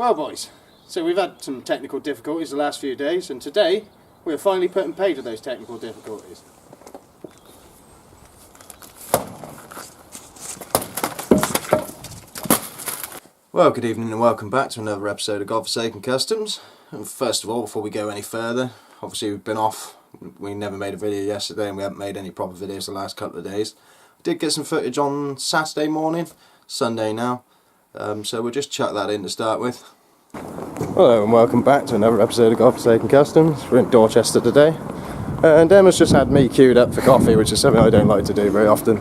Well boys, so we've had some technical difficulties the last few days, and today we're finally putting pay to those technical difficulties. Well, good evening and welcome back to another episode of Godforsaken Customs. And first of all, before we go any further, obviously we've been off. We never made a video yesterday and we haven't made any proper videos the last couple of days. I did get some footage on Saturday morning, Sunday now, so we'll just chuck that in to start with. Hello and welcome back to another episode of Godforsaken Customs. We're in Dorchester today, and Emma's just had me queued up for coffee, which is something I don't like to do very often.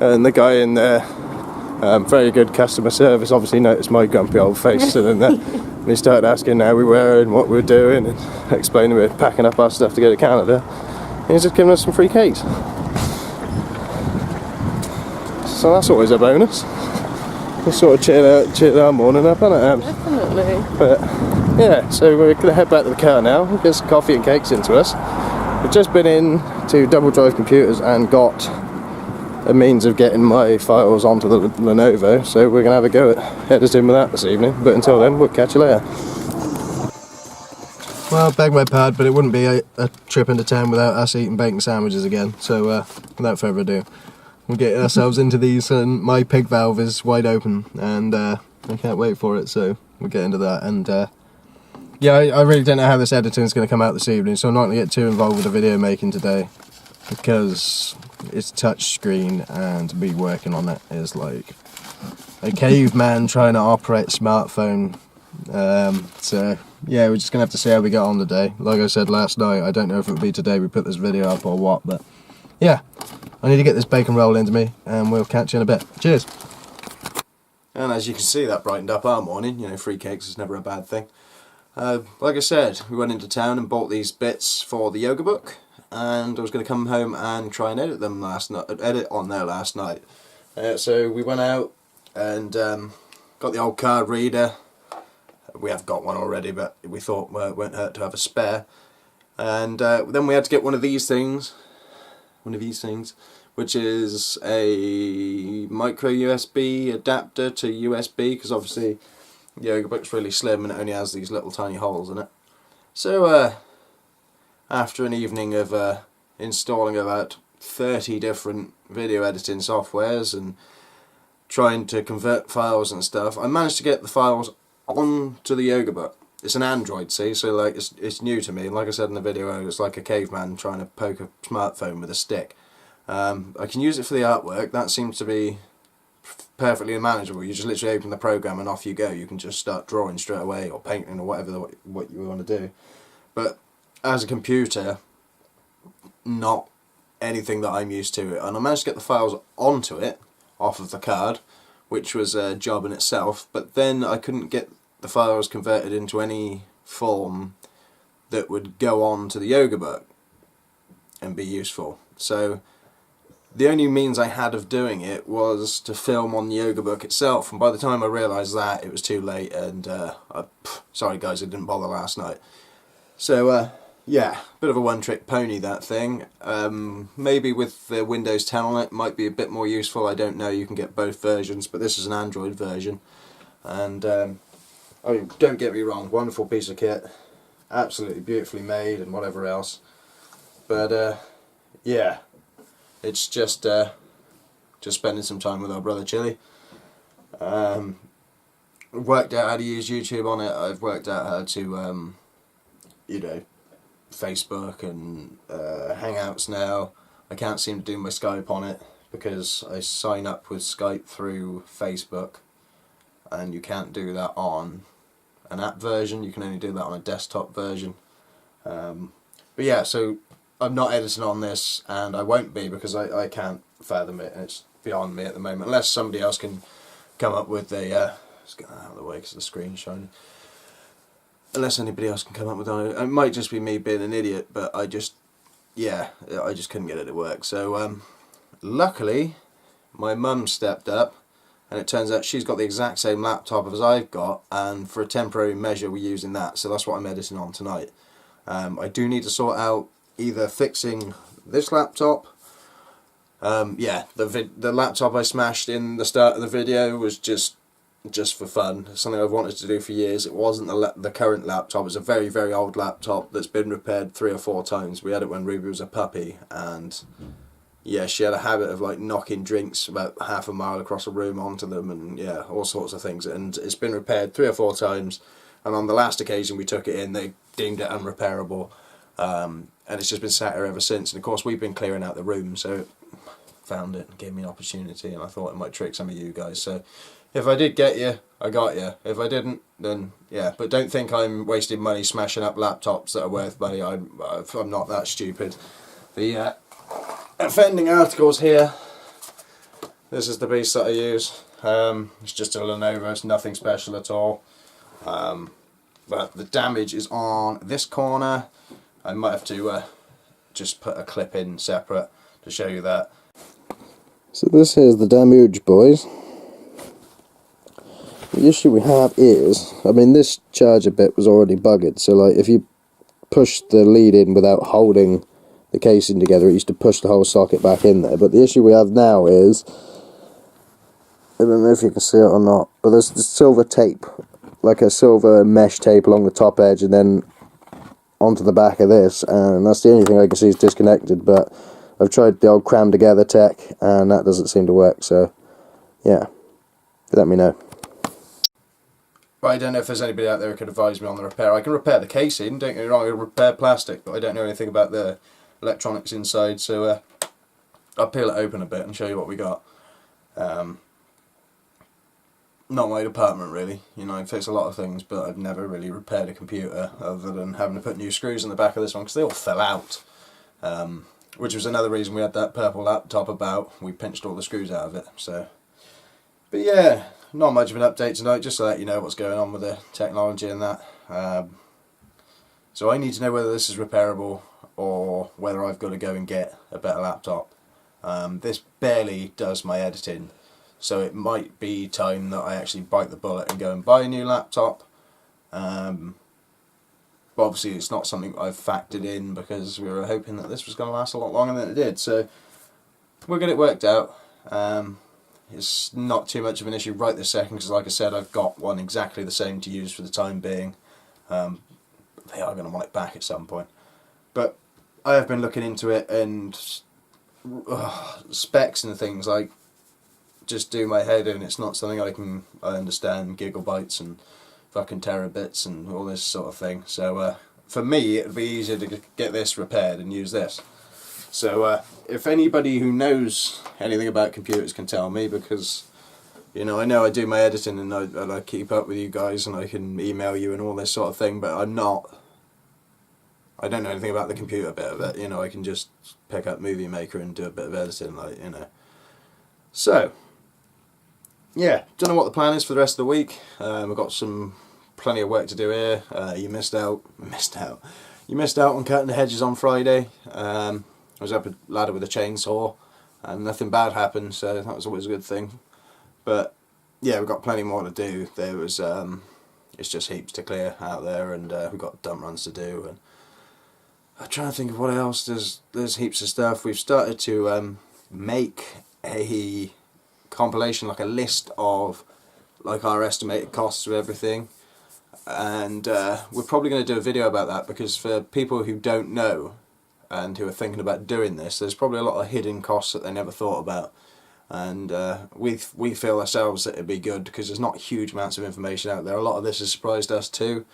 And the guy in there, very good customer service, obviously noticed my grumpy old face, and then he started asking how we were and what we were doing, and explaining we were packing up our stuff to go to Canada. And he's just giving us some free cakes. So that's always a bonus. We'll sort of cheer our morning up, isn't it? Definitely. But yeah, so we're going to head back to the car now, get some coffee and cakes into us. We've just been in to Double Drive Computers and got a means of getting my files onto the Lenovo, so we're going to have a go at editing with that this evening, but until then we'll catch you later. Well, beg my pardon, but it wouldn't be a trip into town without us eating bacon sandwiches again, so without further ado, we'll get ourselves into these, and my pig valve is wide open and I can't wait for it, so we'll get into that. And yeah, I really don't know how this editing is going to come out this evening, so I'm not going to get too involved with the video making today, because it's touch screen and me working on it is like a caveman trying to operate a smartphone. So yeah, we're just gonna have to see how we get on today. Like I said last night, I don't know if it will be today we put this video up or what, but yeah, I need to get this bacon roll into me and we'll catch you in a bit. Cheers. And as you can see, that brightened up our morning. You know, free cakes is never a bad thing. Like I said, we went into town and bought these bits for the yoga book, and I was going to come home and try and edit them edit on there last night. So we went out and got the old card reader. We have got one already, but we thought it won't hurt to have a spare. And then we had to get one of these things, which is a micro USB adapter to USB, because obviously the yoga book's really slim and it only has these little tiny holes in it. So after an evening of installing about 30 different video editing softwares and trying to convert files and stuff, I managed to get the files onto the yoga book. It's an Android, see, so like it's new to me. Like I said in the video, it's like a caveman trying to poke a smartphone with a stick. I can use it for the artwork. That seems to be perfectly manageable. You just literally open the program and off you go. You can just start drawing straight away, or painting, or whatever what you want to do. But as a computer, not anything that I'm used to. And I managed to get the files onto it off of the card, which was a job in itself, but then I couldn't get the files converted into any form that would go on to the yoga book and be useful. So the only means I had of doing it was to film on the yoga book itself, and by the time I realised that, it was too late, and sorry guys, I didn't bother last night. So yeah, bit of a one-trick pony, that thing. Maybe with the Windows 10 on it might be a bit more useful, I don't know. You can get both versions, but this is an Android version. And I mean, don't get me wrong, wonderful piece of kit, absolutely beautifully made and whatever else. But yeah, it's just spending some time with our brother Chili. I've worked out how to use YouTube on it. I've worked out how to you know, Facebook and Hangouts now. I can't seem to do my Skype on it because I sign up with Skype through Facebook, and you can't do that on an app version. You can only do that on a desktop version. But yeah, so I'm not editing on this, and I won't be, because I can't fathom it, and it's beyond me at the moment, unless somebody else can come up with a let's get that out of the way because the screen's shining. Unless anybody else can come up with it might just be me being an idiot, but I just couldn't get it to work. So luckily my mum stepped up, and it turns out she's got the exact same laptop as I've got, and for a temporary measure we're using that, so that's what I'm editing on tonight. I do need to sort out either fixing this laptop. Yeah, the laptop I smashed in the start of the video was just just for fun. It's something I've wanted to do for years. It wasn't the current laptop. It's a very, very old laptop that's been repaired 3 or 4 times. We had it when Ruby was a puppy, and yeah, she had a habit of like knocking drinks about half a mile across a room onto them, and yeah, all sorts of things. And it's been repaired 3 or 4 times, and on the last occasion we took it in, they deemed it unrepairable, and it's just been sat here ever since. And of course we've been clearing out the room, so found it and gave me an opportunity, and I thought it might trick some of you guys. So if I did get you, I got you. If I didn't, then yeah. But don't think I'm wasting money smashing up laptops that are worth money. I'm not that stupid. The offending articles here. This is the beast that I use. It's just a Lenovo. It's nothing special at all. But the damage is on this corner. I might have to just put a clip in separate to show you that. So this is the damage, boys. The issue we have is, I mean, this charger bit was already buggered, so like if you push the lead in without holding the casing together, it used to push the whole socket back in there. But the issue we have now is, I don't know if you can see it or not, but there's the silver tape, like a silver mesh tape along the top edge and then onto the back of this, and that's the only thing I can see is disconnected. But I've tried the old cram together tech and that doesn't seem to work, so yeah, let me know. But I don't know if there's anybody out there who could advise me on the repair. I can repair the casing, don't get me wrong, I can repair plastic, but I don't know anything about the electronics inside, so I'll peel it open a bit and show you what we got. Not my department really, you know, I fix a lot of things, but I've never really repaired a computer other than having to put new screws in the back of this one because they all fell out. Which was another reason we had that purple laptop about. We pinched all the screws out of it. So, but yeah, not much of an update tonight, just to let you know what's going on with the technology and that. So I need to know whether this is repairable or whether I've got to go and get a better laptop. This barely does my editing, so it might be time that I actually bite the bullet and go and buy a new laptop. But obviously it's not something I've factored in because we were hoping that this was going to last a lot longer than it did. So we'll get it worked out. It's not too much of an issue right this second because, like I said, I've got one exactly the same to use for the time being. They are going to want it back at some point. But I have been looking into it, and specs and things like just do my head in. It's not something I understand, gigabytes and fucking terabits and all this sort of thing. So for me it would be easier to get this repaired and use this. So if anybody who knows anything about computers can tell me, because you know I do my editing and I keep up with you guys and I can email you and all this sort of thing, but I don't know anything about the computer bit of it. You know, I can just pick up Movie Maker and do a bit of editing, like, you know. So yeah, don't know what the plan is for the rest of the week. We've got plenty of work to do here. You missed out on cutting the hedges on Friday. I was up a ladder with a chainsaw and nothing bad happened, so that was always a good thing. But yeah, we've got plenty more to do. There was it's just heaps to clear out there, and we've got dump runs to do, and I'm trying to think of what else. There's heaps of stuff. We've started to make a compilation, like a list of like our estimated costs of everything, and we're probably going to do a video about that, because for people who don't know and who are thinking about doing this, there's probably a lot of hidden costs that they never thought about, and we feel ourselves that it'd be good because there's not huge amounts of information out there. A lot of this has surprised us too,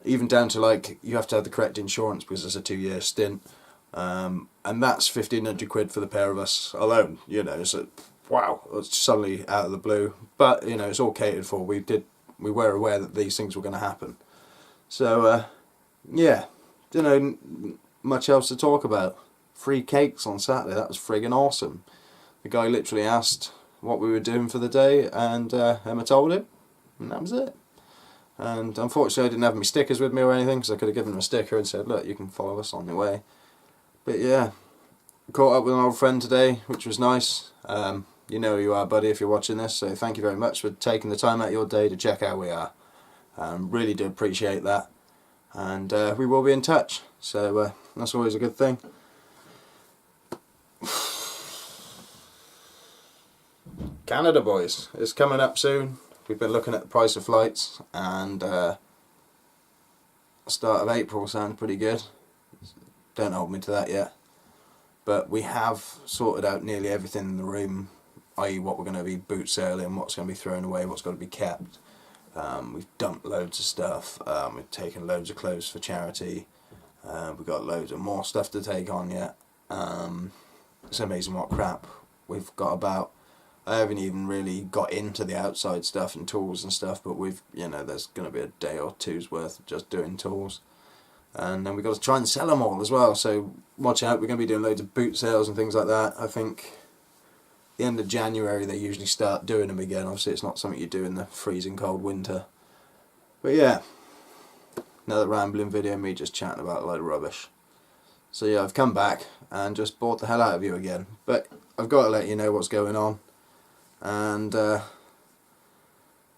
even down to like you have to have the correct insurance because it's a 2-year stint. And that's 1,500 quid for the pair of us alone, you know. So wow, it's suddenly out of the blue, but you know, it's all catered for. We were aware that these things were going to happen. So yeah, don't know much else to talk about. Free cakes on Saturday, that was friggin' awesome. The guy literally asked what we were doing for the day, and Emma told him, and that was it. And unfortunately I didn't have my stickers with me or anything, because I could have given him a sticker and said, look, you can follow us on your way. But yeah, caught up with an old friend today, which was nice. You know who you are, buddy, if you're watching this, so thank you very much for taking the time out of your day to check out how we are. Really do appreciate that, and we will be in touch, so that's always a good thing. Canada, boys. It's coming up soon. We've been looking at the price of flights, and start of April sounds pretty good. Don't hold me to that yet. But we have sorted out nearly everything in the room, i.e. what we're going to be boot sailing, what's going to be thrown away, what's going to be kept. We've dumped loads of stuff. We've taken loads of clothes for charity. We've got loads of more stuff to take on yet. It's amazing what crap we've got about. I haven't even really got into the outside stuff and tools and stuff, but there's going to be a day or two's worth of just doing tools. And then we've got to try and sell them all as well, so watch out. We're going to be doing loads of boot sales and things like that. I think the end of January they usually start doing them again. Obviously it's not something you do in the freezing cold winter. But yeah, another rambling video, me just chatting about a load of rubbish. So yeah, I've come back and just bored the hell out of you again. But I've got to let you know what's going on. And,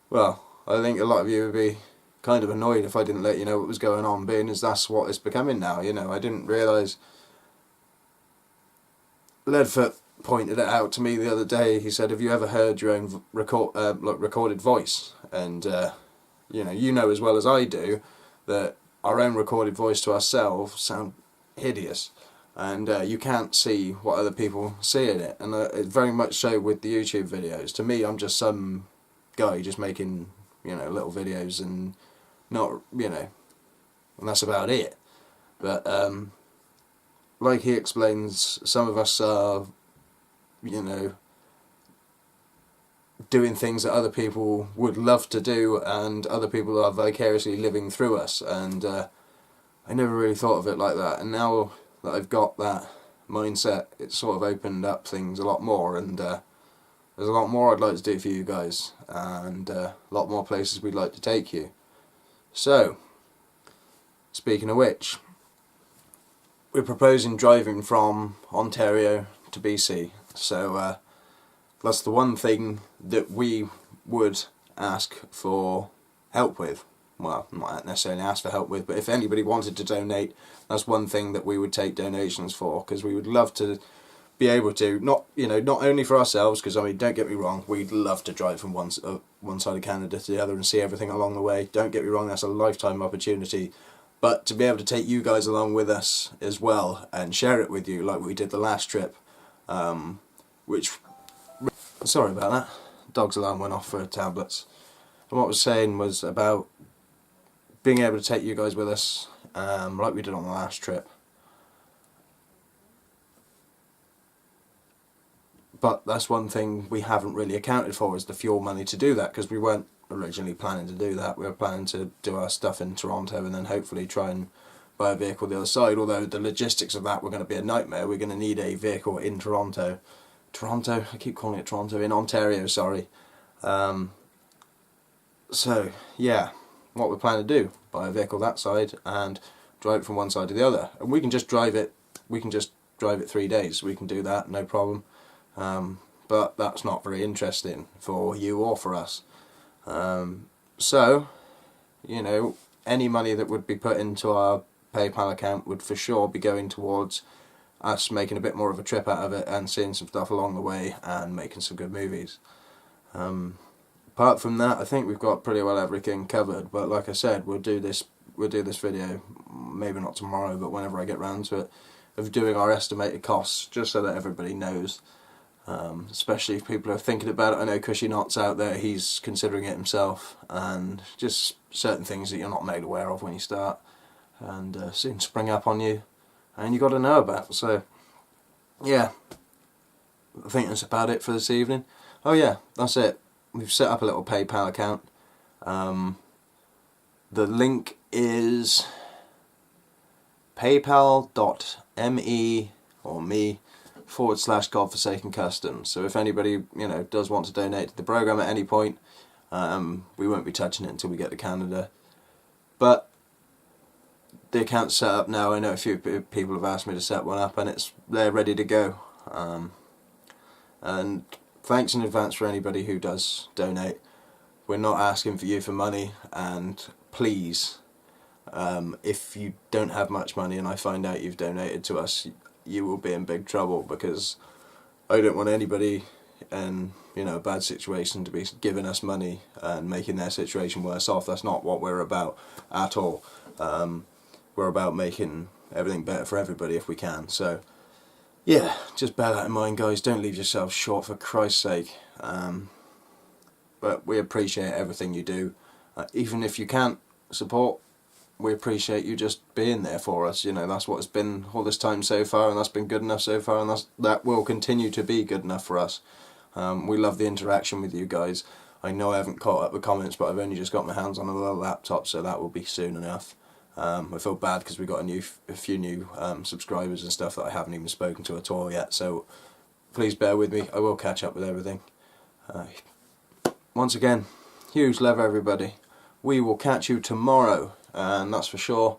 well, I think a lot of you would be kind of annoyed if I didn't let you know what was going on, being as that's what it's becoming now. I didn't realise. Leadfoot pointed it out to me the other day. He said, have you ever heard your own recorded voice? And, you know as well as I do that our own recorded voice to ourselves sound hideous. And you can't see what other people see in it, and it's very much so with the YouTube videos. To me, I'm just some guy just making little videos and not and that's about it. But like he explains, some of us are doing things that other people would love to do, and other people are vicariously living through us. And I never really thought of it like that, and now that I've got that mindset, it's sort of opened up things a lot more, and there's a lot more I'd like to do for you guys, and a lot more places we'd like to take you. So, speaking of which, we're proposing driving from Ontario to BC, so that's the one thing that we would ask for help with. Well, not necessarily ask for help with, but if anybody wanted to donate, that's one thing that we would take donations for, because we would love to be able to, not only for ourselves, because don't get me wrong, we'd love to drive from one side of Canada to the other and see everything along the way. Don't get me wrong, that's a lifetime opportunity, but to be able to take you guys along with us as well and share it with you like we did the last trip, sorry about that, dog's alarm went off for tablets. And what I was saying was about being able to take you guys with us, like we did on the last trip. But that's one thing we haven't really accounted for, is the fuel money to do that, because we weren't originally planning to do that. We were planning to do our stuff in Toronto and then hopefully try and buy a vehicle the other side, although the logistics of that were going to be a nightmare. We're going to need a vehicle in Toronto. I keep calling it Toronto, in Ontario, sorry. So, yeah, what we're planning to do, buy a vehicle that side and drive it from one side to the other. And we can just drive it 3 days. We can do that, no problem. But that's not very interesting for you or for us. So, any money that would be put into our PayPal account would for sure be going towards us making a bit more of a trip out of it and seeing some stuff along the way and making some good movies. Apart from that, I think we've got pretty well everything covered, but like I said, we'll do this video, maybe not tomorrow, but whenever I get round to it, of doing our estimated costs, just so that everybody knows, especially if people are thinking about it. I know Cushy Knots out there, he's considering it himself, and just certain things that you're not made aware of when you start, and soon spring up on you, and you got to know about. So yeah, I think that's about it for this evening. Oh yeah, that's it. We've set up a little PayPal account. The link is paypal.me/Godforsaken Customs. So if anybody does want to donate to the program at any point, we won't be touching it until we get to Canada. But the account's set up now. I know a few people have asked me to set one up, and they're ready to go. And thanks in advance for anybody who does donate. We're not asking for you for money, and please, if you don't have much money and I find out you've donated to us, you will be in big trouble, because I don't want anybody in, you know, a bad situation to be giving us money and making their situation worse off. That's not what we're about at all. We're about making everything better for everybody if we can. So yeah, just bear that in mind, guys. Don't leave yourselves short, for Christ's sake. But we appreciate everything you do. Even if you can't support, we appreciate you just being there for us. You know, that's what it's been all this time so far, and that's been good enough so far, and that will continue to be good enough for us. We love the interaction with you guys. I know I haven't caught up with comments, but I've only just got my hands on a little laptop, so that will be soon enough. I feel bad because we got a few new subscribers and stuff that I haven't even spoken to at all yet, so please bear with me. I will catch up with everything. Once again, huge love, everybody. We will catch you tomorrow, and that's for sure.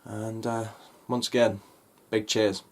And once again, big cheers.